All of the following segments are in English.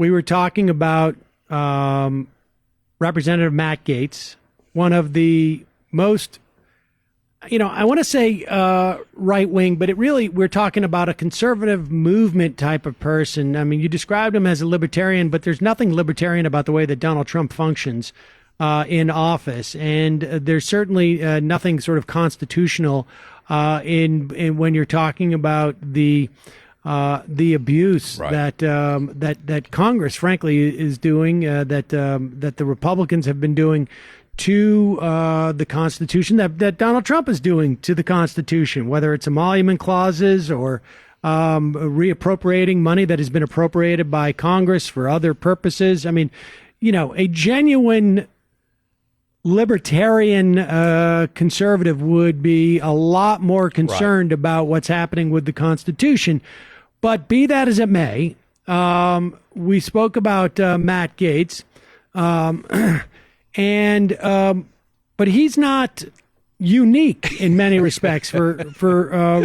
we were talking about Representative Matt Gaetz, one of the most, I want to say right wing, but we're talking about a conservative movement type of person. I mean, you described him as a libertarian, but there's nothing libertarian about the way that Donald Trump functions in office. And there's certainly nothing sort of constitutional in when you're talking about the abuse that Congress, frankly, is doing, that the Republicans have been doing to the Constitution, that Donald Trump is doing to the Constitution, whether it's emolument clauses or reappropriating money that has been appropriated by Congress for other purposes. I mean, a genuine libertarian conservative would be a lot more concerned about what's happening with the Constitution. But be that as it may, we spoke about Matt Gaetz, but he's not unique in many respects for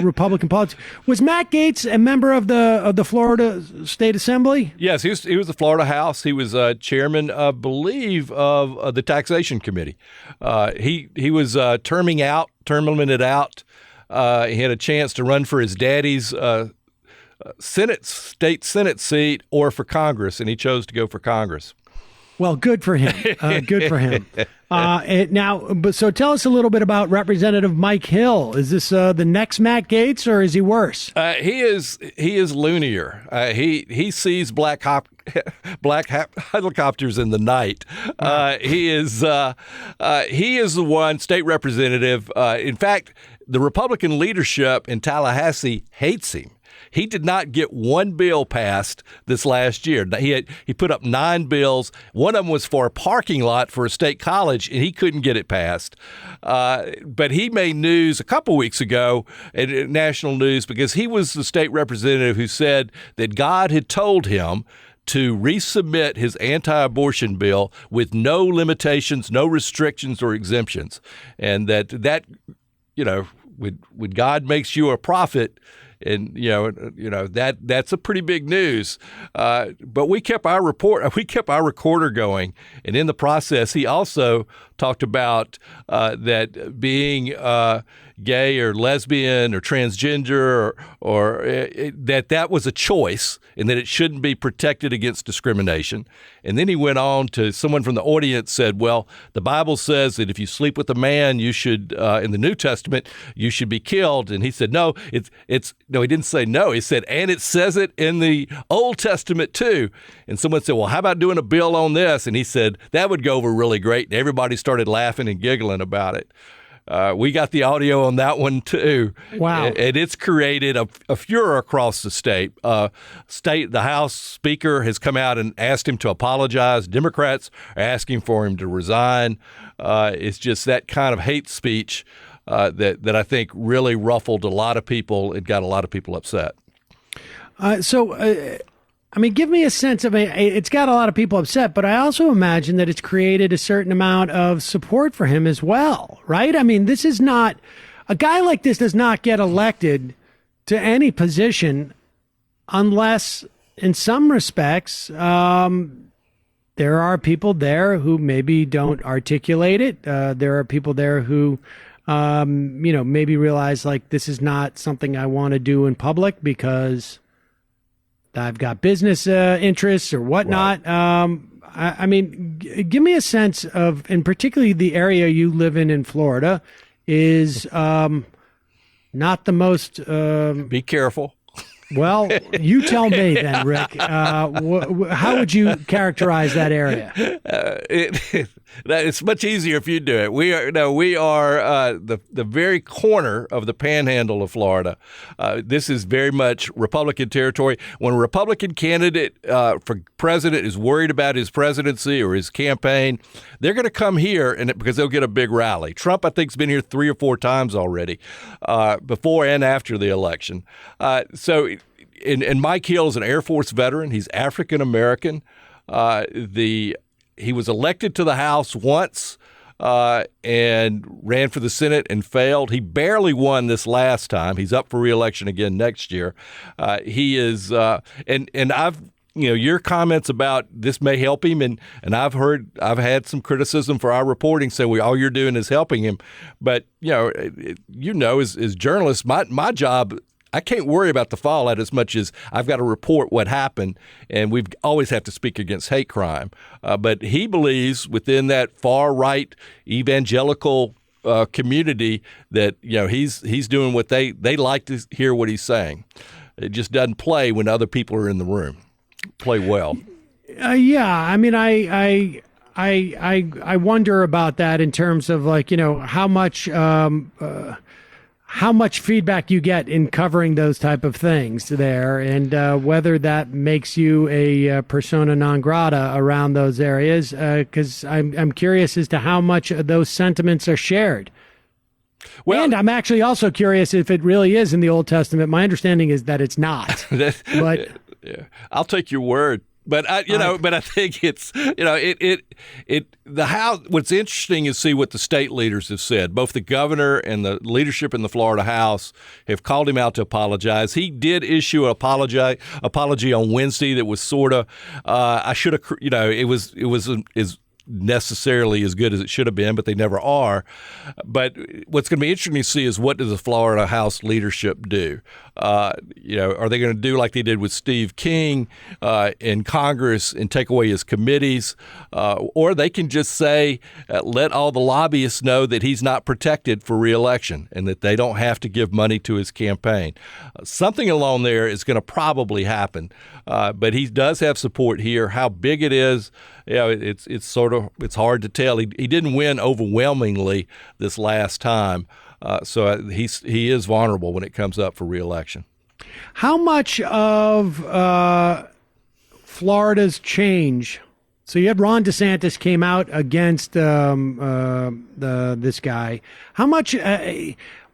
Republican politics. Was Matt Gaetz a member of the Florida State Assembly? Yes, he was the Florida House. He was chairman, I believe, of the Taxation Committee. He was terming it out. He had a chance to run for his daddy's state Senate seat or for Congress, and he chose to go for Congress. Well, good for him. Good for him. So tell us a little bit about Representative Mike Hill. Is this the next Matt Gaetz, or is he worse? He is loonier. He sees black helicopters in the night. He is the one state representative. In fact, the Republican leadership in Tallahassee hates him. He did not get one bill passed this last year. He put up 9 bills. One of them was for a parking lot for a state college, and he couldn't get it passed. But he made news a couple weeks ago in national news because he was the state representative who said that God had told him to resubmit his anti-abortion bill with no limitations, no restrictions or exemptions, and that when God makes you a prophet. And that's a pretty big news. But we kept our recorder going, and in the process, he also talked about that being gay or lesbian or transgender or that was a choice, and that it shouldn't be protected against discrimination. And then he went on to, someone from the audience said, well, the Bible says that if you sleep with a man, you should, in the New Testament, you should be killed. And he said, no, he didn't say no. He said, and it says it in the Old Testament too. And someone said, well, how about doing a bill on this? And he said, that would go over really great. And everybody started laughing and giggling about it. We got the audio on that one too. Wow! And it's created a furor across the state. The House Speaker has come out and asked him to apologize. Democrats are asking for him to resign. It's just that kind of hate speech that I think really ruffled a lot of people. It got a lot of people upset. Give me a sense of it. It's got a lot of people upset, but I also imagine that it's created a certain amount of support for him as well, right? I mean, this is not a guy like this does not get elected to any position unless, in some respects, there are people there who maybe don't articulate it. There are people there who, maybe realize like this is not something I want to do in public because I've got business interests or whatnot. Right. Give me a sense of, and particularly the area you live in Florida, is not the most. Be careful. Well, you tell me then, Rick. How would you characterize that area? It's much easier if you do it. We are the very corner of the panhandle of Florida. This is very much Republican territory. When a Republican candidate for president is worried about his presidency or his campaign, they're going to come here because they'll get a big rally. Trump, I think, has been here 3 or 4 times already, before and after the election. And Mike Hill is an Air Force veteran. He's African American. He was elected to the House once and ran for the Senate and failed. He barely won this last time. He's up for re-election again next year. He is, and I've your comments about this may help him, and I've had some criticism for our reporting, saying all you're doing is helping him. But as journalists, my job, I can't worry about the fallout as much as I've got to report what happened, and we always have to speak against hate crime. But he believes within that far right evangelical community that he's doing what they like to hear what he's saying. It just doesn't play when other people are in the room. Play well. Yeah, I mean, I wonder about that in terms of how much feedback you get in covering those type of things there, and whether that makes you a persona non grata around those areas. Because I'm curious as to how much of those sentiments are shared. Well, and I'm actually also curious if it really is in the Old Testament. My understanding is that it's not. But I'll take your word. But I think it's what's interesting is see what the state leaders have said. Both the governor and the leadership in the Florida House have called him out to apologize. He did issue an apology on Wednesday that was sort of I should have it was necessarily as good as it should have been, but they never are. But what's going to be interesting to see is what does the Florida House leadership do? Are they going to do like they did with Steve King in Congress and take away his committees? Or they can just say, let all the lobbyists know that he's not protected for re-election and that they don't have to give money to his campaign. Something along there is going to probably happen. But he does have support here. How big it is, it's hard to tell. He didn't win overwhelmingly this last time. So he is vulnerable when it comes up for re-election. How much of Florida's change? So you had Ron DeSantis came out against this guy. How much?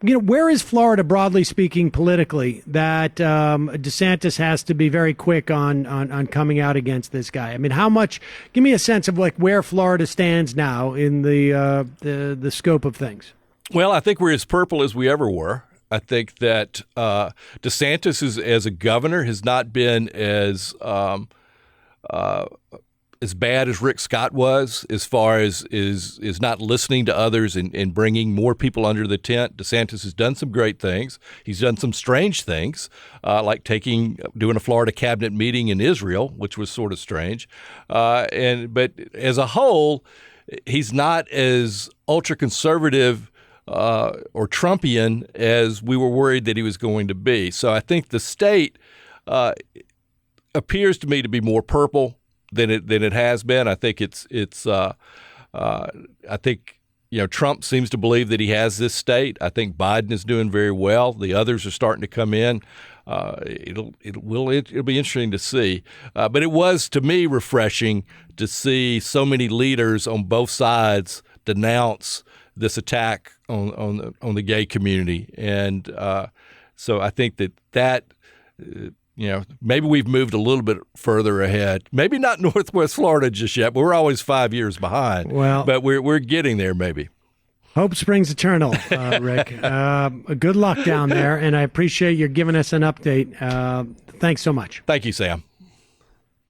Where is Florida, broadly speaking, politically, that DeSantis has to be very quick on coming out against this guy? I mean, how much? Give me a sense of where Florida stands now in the scope of things. Well, I think we're as purple as we ever were. I think that DeSantis, as a governor, has not been as bad as Rick Scott was, as far as is not listening to others and bringing more people under the tent. DeSantis has done some great things. He's done some strange things, like doing a Florida cabinet meeting in Israel, which was sort of strange. But as a whole, he's not as ultra conservative or Trumpian as we were worried that he was going to be. So I think the state appears to me to be more purple than it has been. I think Trump seems to believe that he has this state. I think Biden is doing very well. The others are starting to come in. It'll be interesting to see. But it was, to me, refreshing to see so many leaders on both sides denounce this attack on the gay community. And so I think that maybe we've moved a little bit further ahead. Maybe not Northwest Florida just yet, but we're always 5 years behind. Well, but we're getting there maybe. Hope springs eternal, Rick. Good luck down there, and I appreciate you giving us an update. Thanks so much. Thank you, Sam.